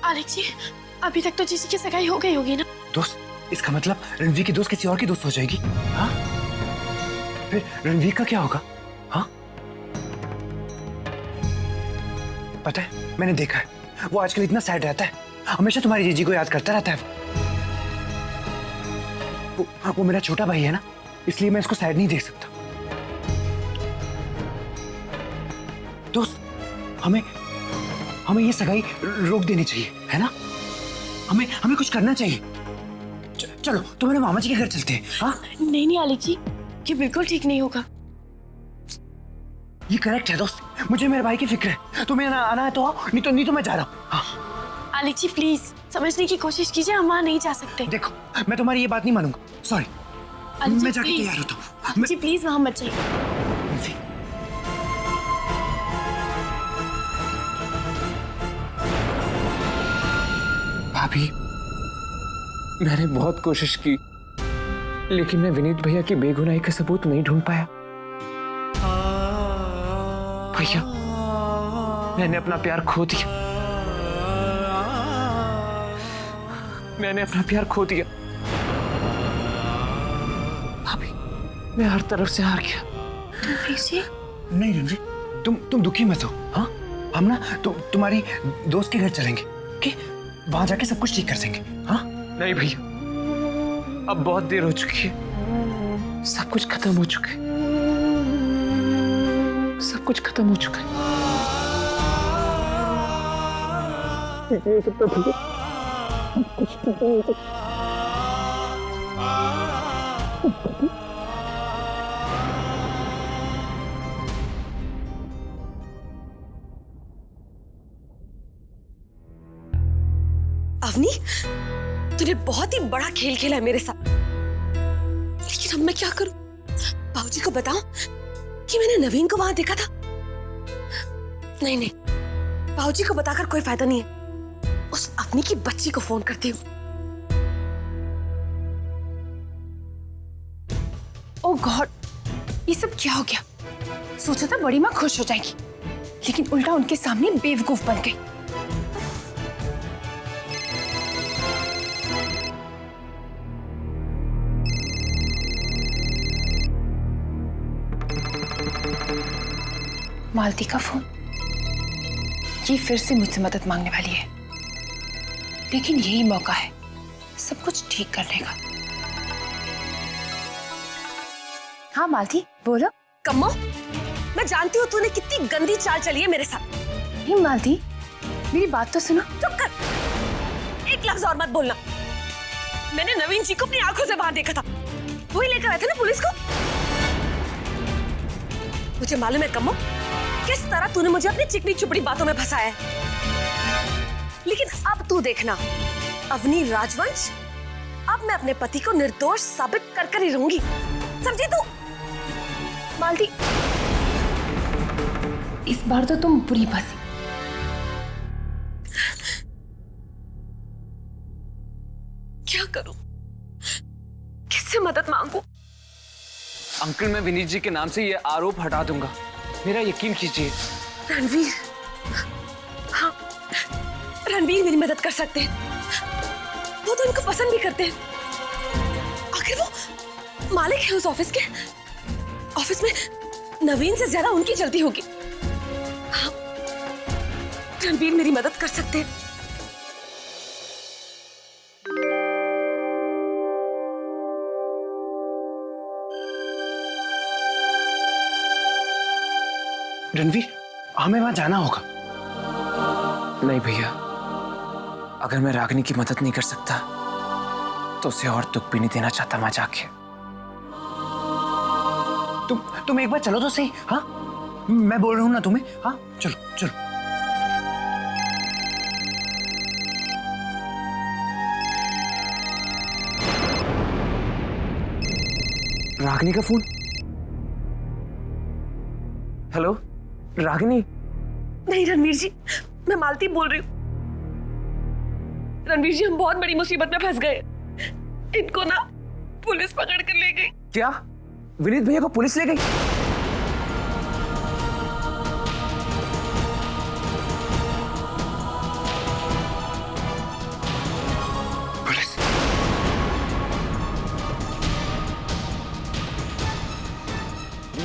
आलेख जी, अभी तक तो जीजी की सगाई हो गई होगी ना? दोस्त, इसका मतलब रणवीर की दोस्त किसी और की दोस्त हो जाएगी? हाँ? फिर रणवीर का क्या होगा? हाँ? पता है, मैंने देखा है, वो आजकल इतना सैड रहता है, हमेशा तुम्हारी जीजी को याद करता रहता है। वो मेरा छोटा भाई है ना, इसलिए मैं इसको सैड नहीं देख सकता। दोस्त, हमें ये सगाई रोक देनी चाहिए, है ना? हमें कुछ करना चाहिए। चलो तुम्हारे मामा जी के घर चलते हैं। हाँ? नहीं आलेख जी, ये बिल्कुल ठीक नहीं होगा। ये करेक्ट है दोस्त, मुझे मेरे भाई की फिक्र है। तुम्हें आना है तो आओ, नहीं तो मैं जा रहा हूँ। हाँ। आलेख जी प्लीज समझने की कोशिश कीजिए, हम वहाँ नहीं जा सकते। देखो, मैं तुम्हारी ये बात नहीं मानूंगा, सॉरी। मैं जाके तैयार होता हूँ। आलेख जी प्लीज वहाँ मत जाइए। भाभी, मैंने बहुत कोशिश की, लेकिन मैं विनीत भैया की बेगुनाही का सबूत नहीं ढूंढ पाया। भैया, मैंने अपना प्यार खो दिया। मैंने अपना प्यार खो दिया। भाभी, मैं हर तरफ से हार गया। नहीं रणवीर, तुम दुखी मत हो। हाँ, हम ना तुम्हारी दोस्त के घर चलेंगे, ओके? वहां जाके सब कुछ ठीक कर देंगे। हाँ? नहीं भैया, अब बहुत देर हो चुकी है, सब कुछ खत्म हो चुका है, सब कुछ खत्म हो चुका है। अवनी, तूने बहुत ही बड़ा खेल खेला है मेरे साथ, लेकिन अब मैं क्या करूं? बाबूजी को बताऊं कि मैंने नवीन को वहां देखा था? नहीं, बाबूजी को बताकर कोई फायदा नहीं है। उस अवनी की बच्ची को फोन करती हूँ। ओह गॉड, ये सब क्या हो गया? सोचा था बड़ी माँ खुश हो जाएगी, लेकिन उल्टा उनके सामने बेवकूफ बन गई। मालती का फोन। ये फिर से मुझसे मदद मांगने वाली है, लेकिन यही मौका है सब कुछ ठीक करने का। हाँ मालती, बोलो। कम्मो, मैं जानती हूँ तूने कितनी गंदी चाल चली है मेरे साथ। नहीं मालती, मेरी बात तो सुनो। चुप कर, एक लफ्ज और मत बोलना। मैंने नवीन जी को अपनी आंखों से वहां देखा था, वही लेकर आए थे ना पुलिस को। मुझे मालूम है कम्मो, किस तरह तूने मुझे अपनी चिकनी चुपड़ी बातों में फंसाया है, लेकिन अब तू देखना अवनी राजवंश, अब मैं अपने पति को निर्दोष साबित कर ही रहूंगी, समझी तू? मालती, इस बार तो तुम बुरी फंसी। क्या करूं? किससे मदद मांगू? अंकल, मैं विनीत जी के नाम से ये आरोप हटा दूंगा, मेरा यकीन कीजिए। रणवीर, हाँ, रणवीर मेरी मदद कर सकते हैं। वो तो इनको पसंद भी करते हैं। आखिर वो मालिक है उस ऑफिस के। ऑफिस में नवीन से ज्यादा उनकी चलती होगी। हाँ, रणवीर मेरी मदद कर सकते हैं। रणवीर, हमें वहां जाना होगा। नहीं भैया, अगर मैं रागिनी की मदद नहीं कर सकता तो उसे और दुख भी नहीं देना चाहता मैं जाके। तुम एक बार चलो तो सही। हाँ, मैं बोल रहा हूं ना तुम्हें। हाँ, चलो चलो। रागिनी का फोन। हेलो रागिनी। नहीं रणवीर जी, मैं मालती बोल रही हूँ। रणवीर जी, हम बहुत बड़ी मुसीबत में फंस गए। इनको ना पुलिस पकड़ कर ले गई। क्या? विनीत भैया को पुलिस ले गई?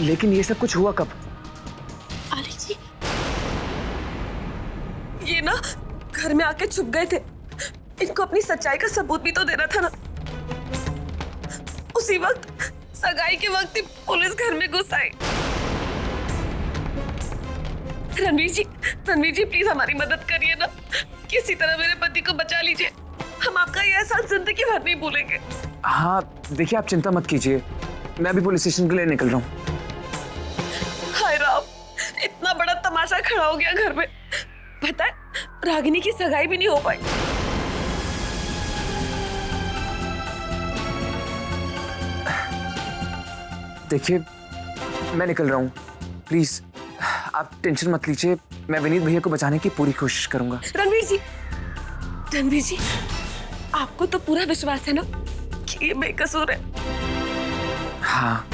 लेकिन ये सब कुछ हुआ कब? मालिक जी, ये ना घर में आके छुप गए थे। इनको अपनी सच्चाई का सबूत भी तो देना था ना। उसी वक्त, सगाई के वक्त ही पुलिस घर में घुस आई। रणवीर जी प्लीज हमारी मदद करिए ना। किसी तरह मेरे पति को बचा लीजिए। हम आपका ये एहसान जिंदगी भर नहीं भूलेंगे। हाँ देखिए, आप चिंता मत कीजिए, मैं भी पुलिस स्टेशन के लिए निकल रहा हूँ। हाय राम, इतना बड़ा तमाशा खड़ा हो गया घर में। पता है, रागिनी की सगाई भी नहीं हो पाई। देखिए, मैं निकल रहा हूँ, प्लीज आप टेंशन मत लीजिए। मैं विनीत भैया को बचाने की पूरी कोशिश करूंगा। रणवीर जी, आपको तो पूरा विश्वास है ना कि ये बेकसूर है? हाँ,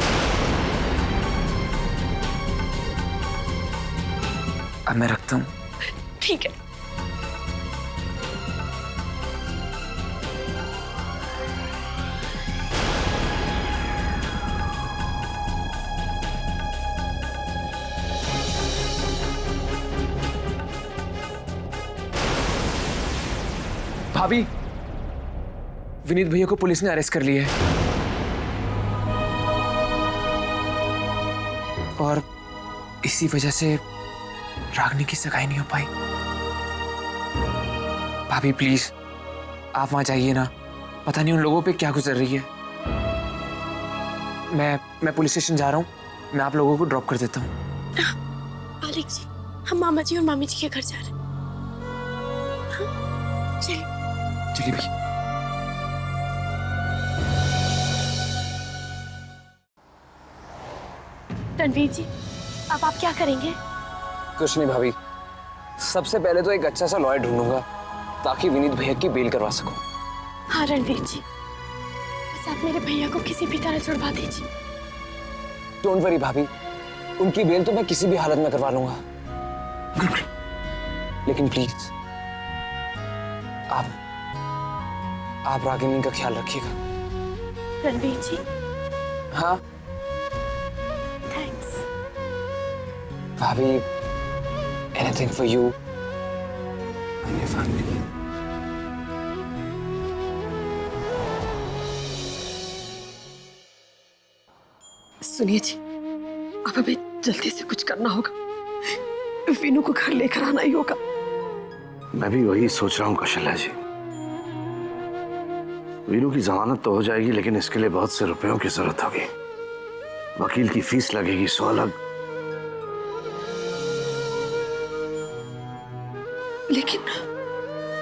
अब मैं रखता हूँ। ठीक है। भाभी, विनीत भैया को पुलिस ने अरेस्ट कर लिया है और इसी वजह से रागिनी की सगाई नहीं हो पाई। भाभी प्लीज आप वहां जाइए ना, पता नहीं उन लोगों पे क्या गुजर रही है। मैं पुलिस स्टेशन जा रहा हूँ, मैं आप लोगों को ड्रॉप कर देता हूँ। मालिक जी, हम मामा जी और मामी जी के घर जा रहे हैं। हाँ, चलिए। चलिए भैया। रणवीर जी, अब आप क्या करेंगे? कुछ नहीं भाभी, सबसे पहले तो एक अच्छा सा लॉयर ढूंढूंगा ताकि विनीत भैया की बेल करवा सकूं। हाँ रणवीर जी, बस आप मेरे भैया को किसी भी तरह छुड़वा दीजिए। डोंट वरी भाभी, उनकी बेल तो मैं किसी भी हालत में करवा लूंगा। लेकिन प्लीज आप रागिनी का ख्याल रखिएगा। रणवीर जी। हाँ थैंक्स। भाभी, anything for you and your family. सुनिए जी, अब हमें जल्दी से कुछ करना होगा। वीनू को घर लेकर आना ही होगा। मैं भी वही सोच रहा हूँ कौशल्या जी। वीनू की जमानत तो हो जाएगी, लेकिन इसके लिए बहुत से रुपयों की जरूरत होगी। वकील की फीस लगेगी, 100 अलग। लेकिन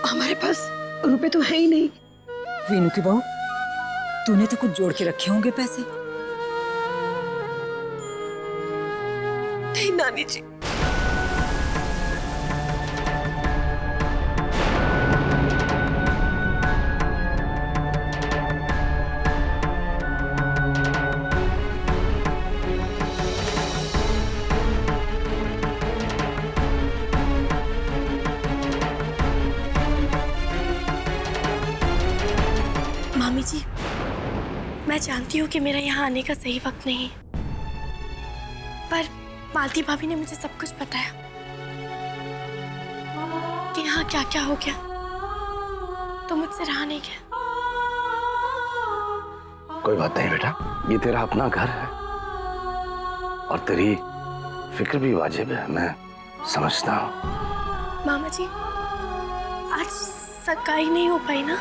हमारे पास रुपए तो है ही नहीं। वीनू की बहू, तूने तो कुछ जोड़ के रखे होंगे पैसे। नहीं नानी जी, मामी जी, मैं जानती हूँ कि मेरा यहाँ आने का सही वक्त नहीं है, पर मालती भाभी ने मुझे सब कुछ बताया कि यहाँ क्या क्या हो गया, तो मुझसे रहा नहीं गया। कोई बात नहीं बेटा, ये तेरा अपना घर है और तेरी फिक्र भी वाजिब है, मैं समझता हूँ। मामा जी, आज सगाई नहीं हो पाई ना?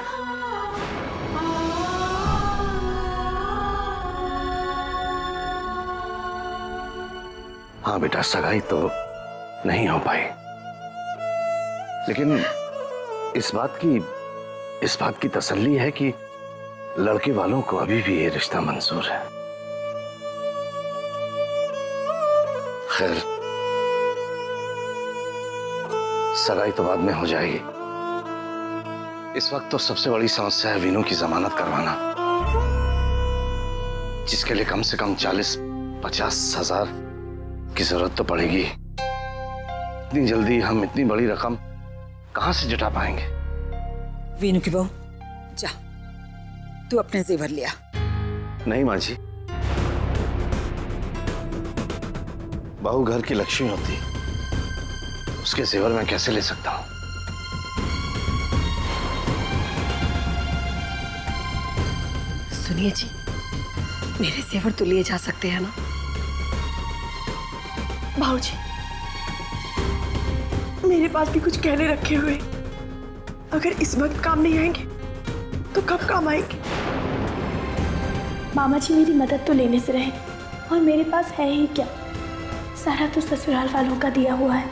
हाँ बेटा, सगाई तो नहीं हो पाई, लेकिन इस बात की तसल्ली है कि लड़के वालों को अभी भी ये रिश्ता मंजूर है। खैर, सगाई तो बाद में हो जाएगी। इस वक्त तो सबसे बड़ी समस्या है वीनू की जमानत करवाना, जिसके लिए कम से कम 40-50 हजार की जरूरत तो पड़ेगी। इतनी जल्दी हम इतनी बड़ी रकम कहां से जुटा पाएंगे? वीनू की बहू, जा तू अपने जेवर ले आ। नहीं माँ जी, बहू घर की लक्ष्मी होती, उसके जेवर मैं कैसे ले सकता हूं? सुनिए जी, मेरे जेवर तो लिए जा सकते हैं ना? भाऊजी, मेरे पास भी कुछ गहने रखे हुए, अगर इस वक्त काम नहीं आएंगे तो कब काम आएंगे? मामा जी मेरी मदद तो लेने से रहे, और मेरे पास है ही क्या, सारा तो ससुराल वालों का दिया हुआ है,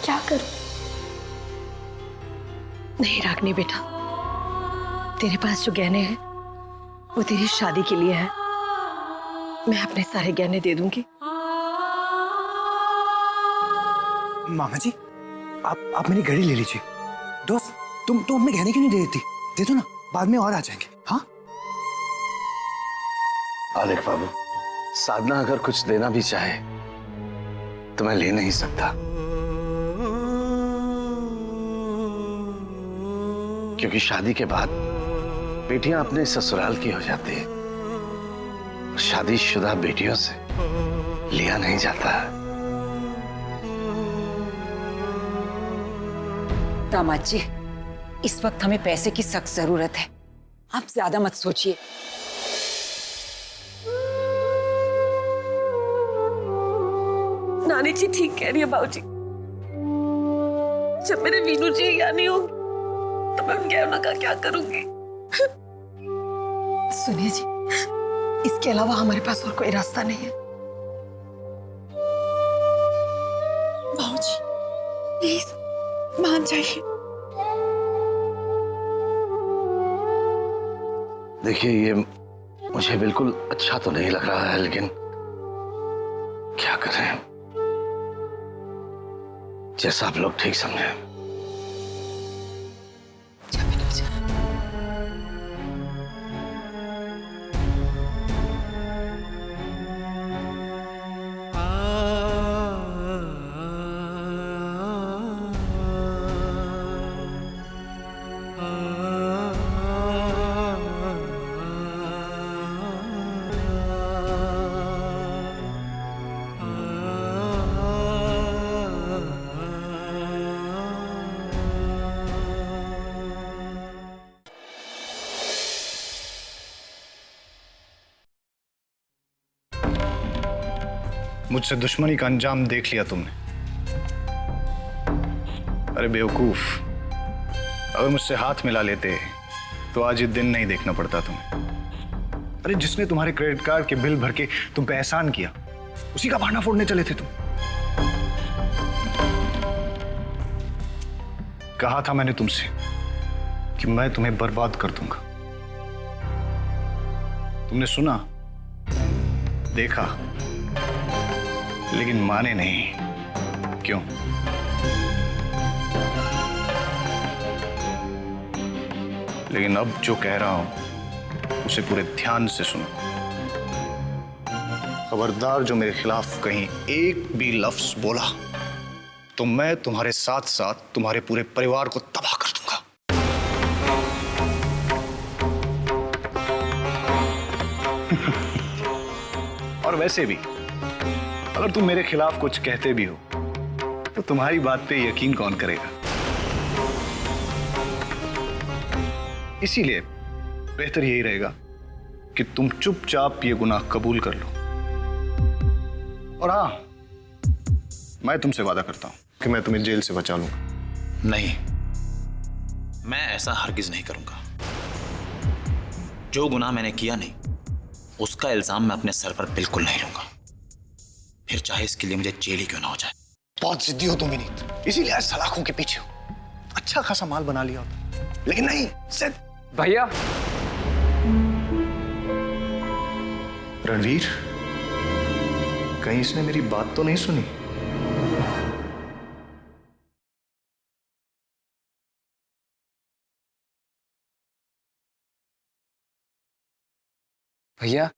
क्या करूं? नहीं रागनी बेटा, तेरे पास जो गहने हैं वो तेरी शादी के लिए है। मैं अपने सारे गहने दे दूंगी। मामा जी, आप मेरी घड़ी ले लीजिए। दोस्त, तुम अपने गहने क्यों नहीं दे देती? दे दो ना, बाद में और आ जाएंगे। हाँ देख बाबू, साधना अगर कुछ देना भी चाहे तो मैं ले नहीं सकता, क्योंकि शादी के बाद बेटियां अपने ससुराल की हो जाती है, शादीशुदा बेटियों से लिया नहीं जाता। दामाद जी, इस वक्त हमें पैसे की सख्त जरूरत है, आप ज्यादा मत सोचिए। नानी जी ठीक कह रही है बाबूजी, जब मेरे वीनू जी यहाँ नहीं होंगे तो मैं गहना का क्या करूंगी? सुनिए जी, इसके अलावा हमारे पास और कोई रास्ता नहीं है। भाऊजी, प्लीज मान जाइए। देखिए, ये मुझे बिल्कुल अच्छा तो नहीं लग रहा है, लेकिन क्या करें, जैसा आप लोग ठीक समझें। मुझसे दुश्मनी का अंजाम देख लिया तुमने। अरे बेवकूफ, अगर मुझसे हाथ मिला लेते तो आज ये दिन नहीं देखना पड़ता तुम्हें। अरे जिसने तुम्हारे क्रेडिट कार्ड के बिल भर के तुम पे एहसान किया, उसी का बहाना फोड़ने चले थे तुम। कहा था मैंने तुमसे कि मैं तुम्हें बर्बाद कर दूंगा। तुमने सुना, देखा, लेकिन माने नहीं। क्यों? लेकिन अब जो कह रहा हूं उसे पूरे ध्यान से सुनो। खबरदार जो मेरे खिलाफ कहीं एक भी लफ्ज बोला तो मैं तुम्हारे साथ साथ तुम्हारे पूरे परिवार को तबाह कर दूंगा। और वैसे भी अगर तुम मेरे खिलाफ कुछ कहते भी हो तो तुम्हारी बात पे यकीन कौन करेगा? इसीलिए बेहतर यही रहेगा कि तुम चुपचाप ये गुनाह कबूल कर लो। और हाँ, मैं तुमसे वादा करता हूं कि मैं तुम्हें जेल से बचा लूंगा। नहीं, मैं ऐसा हरगिज नहीं करूंगा। जो गुनाह मैंने किया नहीं, उसका इल्जाम मैं अपने सर पर बिल्कुल नहीं लूंगा, फिर चाहे इसके लिए मुझे जेल ही क्यों ना हो जाए। बहुत जिद्दी हो तुम विनीत, इसीलिए आज सलाखों के पीछे हो। अच्छा खासा माल बना लिया होता, लेकिन नहीं। सिद्ध भैया, रणवीर, कहीं इसने मेरी बात तो नहीं सुनी? भैया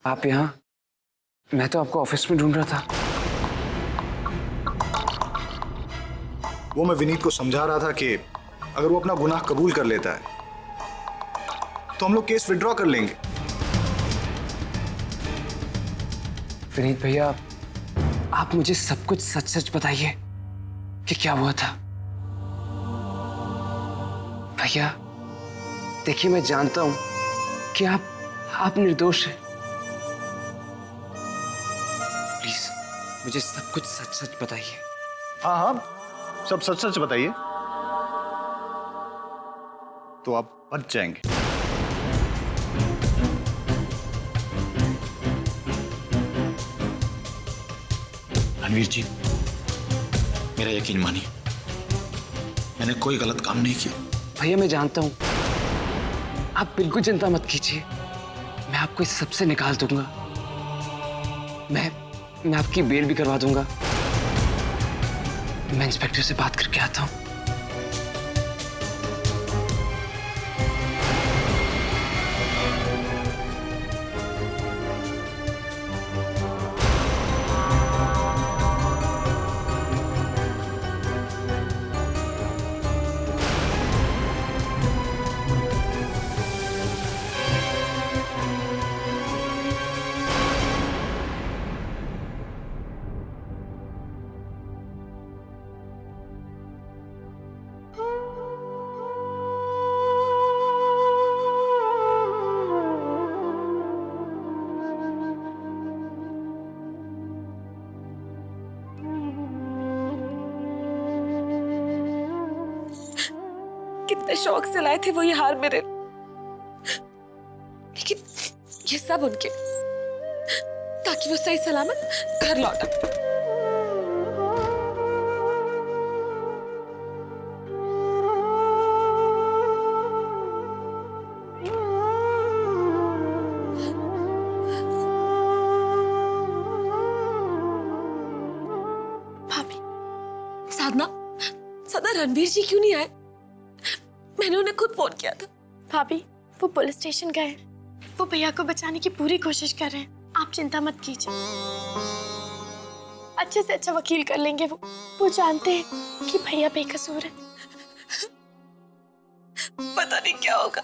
आप यहाँ? मैं तो आपको ऑफिस में ढूंढ रहा था। वो मैं विनीत को समझा रहा था कि अगर वो अपना गुनाह कबूल कर लेता है तो हम लोग केस विड्रॉ कर लेंगे। विनीत भैया, आप मुझे सब कुछ सच सच बताइए कि क्या हुआ था। भैया देखिए, मैं जानता हूं कि आप निर्दोष हैं। प्लीज मुझे सब कुछ सच सच बताइए। हाँ हाँ, सब सच सच बताइए तो आप बच जाएंगे। रणवीर जी, मेरा यकीन मानिए, मैंने कोई गलत काम नहीं किया। भैया मैं जानता हूं, आप बिल्कुल चिंता मत कीजिए, मैं आपको इस सबसे निकाल दूंगा। मैं आपकी बेल भी करवा दूंगा। मैं इंस्पेक्टर से बात करके आता हूं। कितने शौक से लाए थे वो ये हार मेरे, लेकिन ये सब उनके, ताकि वो सही सलामत घर लौटा। भाभी, साधना रणवीर जी क्यों नहीं आए? मैंने उन्हें खुद फोन किया था। भाभी वो पुलिस स्टेशन गए, वो भैया को बचाने की पूरी कोशिश कर रहे हैं, आप चिंता मत कीजिए। अच्छे से अच्छा वकील कर लेंगे वो जानते हैं कि भैया बेकसूर है। पता नहीं क्या होगा,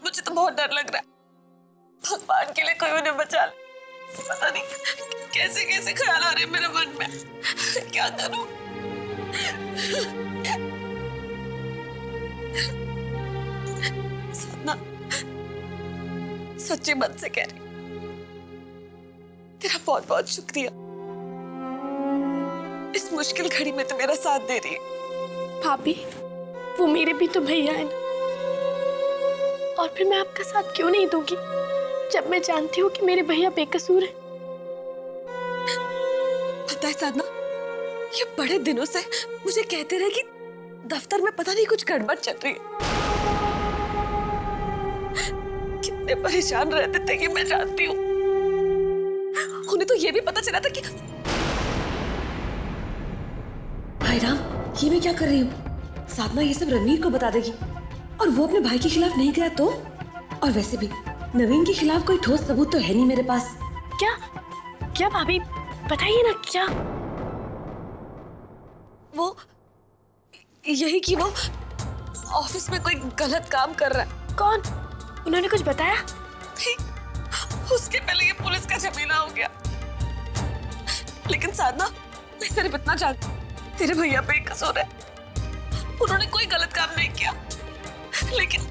मुझे तो बहुत डर लग रहा है। भगवान के लिए कोई उन्हें बचा ले। पता नहीं कैसे कैसे ख्याल आ रहे हैं मेरे मन में, क्या करूं? सपना, सच्चे मन से कह रही, तेरा बहुत बहुत शुक्रिया। इस मुश्किल घड़ी में तो मेरा साथ दे रही है। भाभी वो मेरे भी तो भैया है ना, और फिर मैं आपका साथ क्यों नहीं दूंगी जब मैं जानती हूँ कि मेरे भैया बेकसूर हैं। पता है साधना, ये बड़े दिनों से मुझे कहते रहे कि दफ्तर में पता नहीं कुछ गड़बड़ चल रही है। कितने परेशान रहते थे कि मैं जानती हूँ। उन्हें तो ये भी पता चला था कि भाई राम, ये मैं क्या कर रही हूँ? साधना ये सब रणवीर को बता देगी और वो अपने भाई के खिलाफ नहीं गया तो? और वैसे भी नवीन के खिलाफ कोई ठोस सबूत तो है नहीं मेरे पास। क्या क्या भाभी बताइए ना, क्या? वो यही कि वो ऑफिस में कोई गलत काम कर रहा है। कौन? उन्होंने कुछ बताया? नहीं, उसके पहले ये पुलिस का झमेला हो गया। लेकिन साधना, मैं सिर्फ इतना जानती हूँ, तेरे भैया बेकसूर है। उन्होंने कोई गलत काम नहीं किया, लेकिन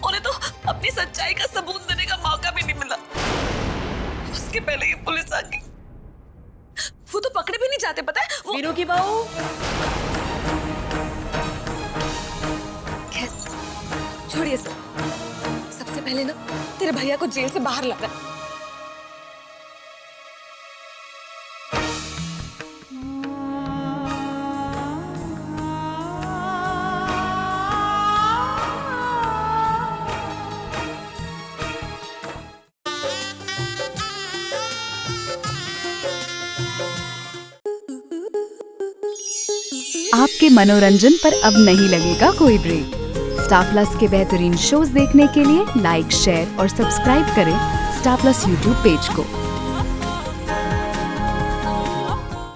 उन्हें तो अपनी सच्चाई का सबूत देने का मौका भी नहीं मिला। उसके पहले ये पुलिस आ गई। वो तो पकड़े भी नहीं जाते, पता है? वीरू की बहू। खैर, छोड़िए सब। सबसे पहले ना तेरे भैया को जेल से बाहर लाना। आपके मनोरंजन पर अब नहीं लगेगा कोई ब्रेक। स्टार प्लस के बेहतरीन शोज देखने के लिए लाइक, शेयर और सब्सक्राइब करें स्टार प्लस यूट्यूब पेज को।